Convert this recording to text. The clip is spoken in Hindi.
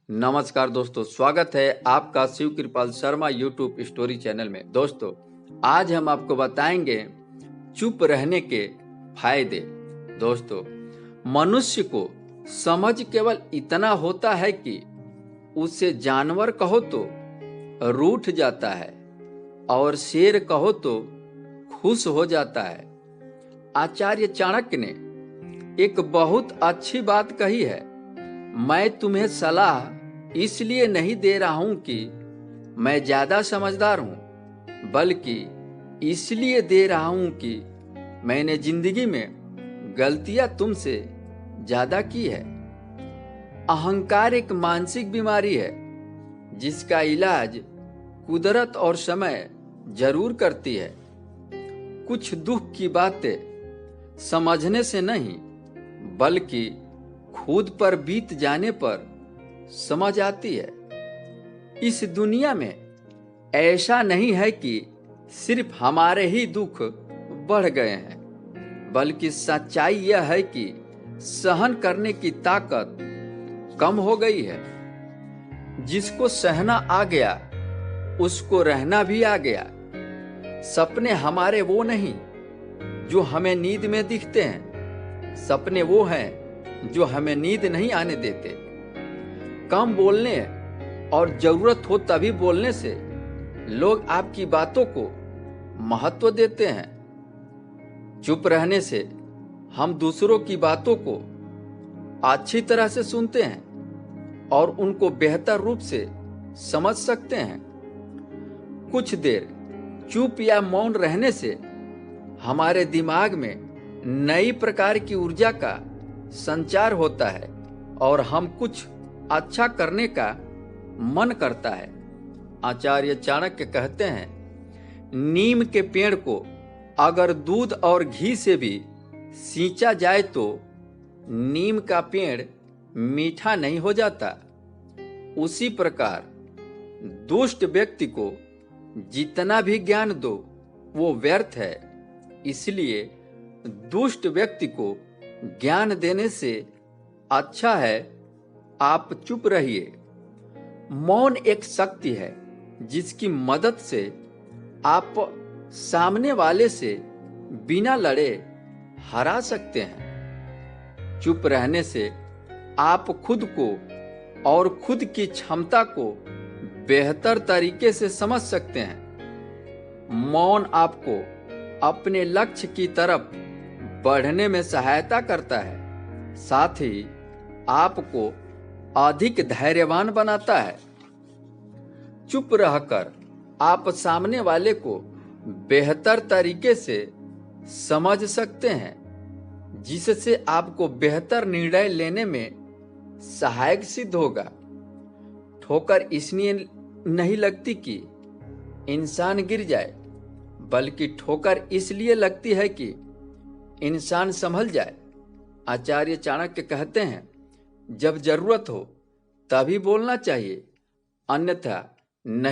नमस्कार दोस्तों, स्वागत है आपका शिव कृपाल शर्मा यूट्यूब स्टोरी चैनल में। दोस्तों, आज हम आपको बताएंगे चुप रहने के फायदे। दोस्तों, मनुष्य को समझ केवल इतना होता है कि उसे जानवर कहो तो रूठ जाता है और शेर कहो तो खुश हो जाता है। आचार्य चाणक्य ने एक बहुत अच्छी बात कही है। मैं तुम्हें सलाह इसलिए नहीं दे रहा हूं कि मैं ज्यादा समझदार हूं, बल्कि इसलिए दे रहा हूं कि मैंने जिंदगी में गलतियां तुमसे ज्यादा की है। अहंकार एक मानसिक बीमारी है जिसका इलाज कुदरत और समय जरूर करती है। कुछ दुख की बातें समझने से नहीं, बल्कि खुद पर बीत जाने पर समझ आती है। इस दुनिया में ऐसा नहीं है कि सिर्फ हमारे ही दुख बढ़ गए हैं, बल्कि सच्चाई यह है कि सहन करने की ताकत कम हो गई है। जिसको सहना आ गया उसको रहना भी आ गया। सपने हमारे वो नहीं जो हमें नींद में दिखते हैं, सपने वो हैं जो हमें नींद नहीं आने देते। कम बोलने और जरूरत हो तभी बोलने से लोग आपकी बातों को महत्व देते हैं। चुप रहने से हम दूसरों की बातों को अच्छी तरह से सुनते हैं और उनको बेहतर रूप से समझ सकते हैं। कुछ देर चुप या मौन रहने से हमारे दिमाग में नई प्रकार की ऊर्जा का संचार होता है और हम कुछ अच्छा करने का मन करता है। आचार्य चाणक्य कहते हैं, नीम के पेड़ को अगर दूध और घी से भी सींचा जाए तो नीम का पेड़ मीठा नहीं हो जाता। उसी प्रकार दुष्ट व्यक्ति को जितना भी ज्ञान दो वो व्यर्थ है। इसलिए दुष्ट व्यक्ति को ज्ञान देने से अच्छा है आप चुप रहिए। मौन एक शक्ति है जिसकी मदद से आप सामने वाले से बिना लड़े हरा सकते हैं। चुप रहने से आप खुद को और खुद की क्षमता को बेहतर तरीके से समझ सकते हैं। मौन आपको अपने लक्ष्य की तरफ बढ़ने में सहायता करता है, साथ ही आपको अधिक धैर्यवान बनाता है। चुप रहकर आप सामने वाले को बेहतर तरीके से समझ सकते हैं, जिससे आपको बेहतर निर्णय लेने में सहायक सिद्ध होगा। ठोकर इसलिए नहीं लगती कि इंसान गिर जाए, बल्कि ठोकर इसलिए लगती है कि इंसान संभल जाए। आचार्य चाणक्य कहते हैं, जब जरूरत हो तभी बोलना चाहिए, अन्यथा नहीं।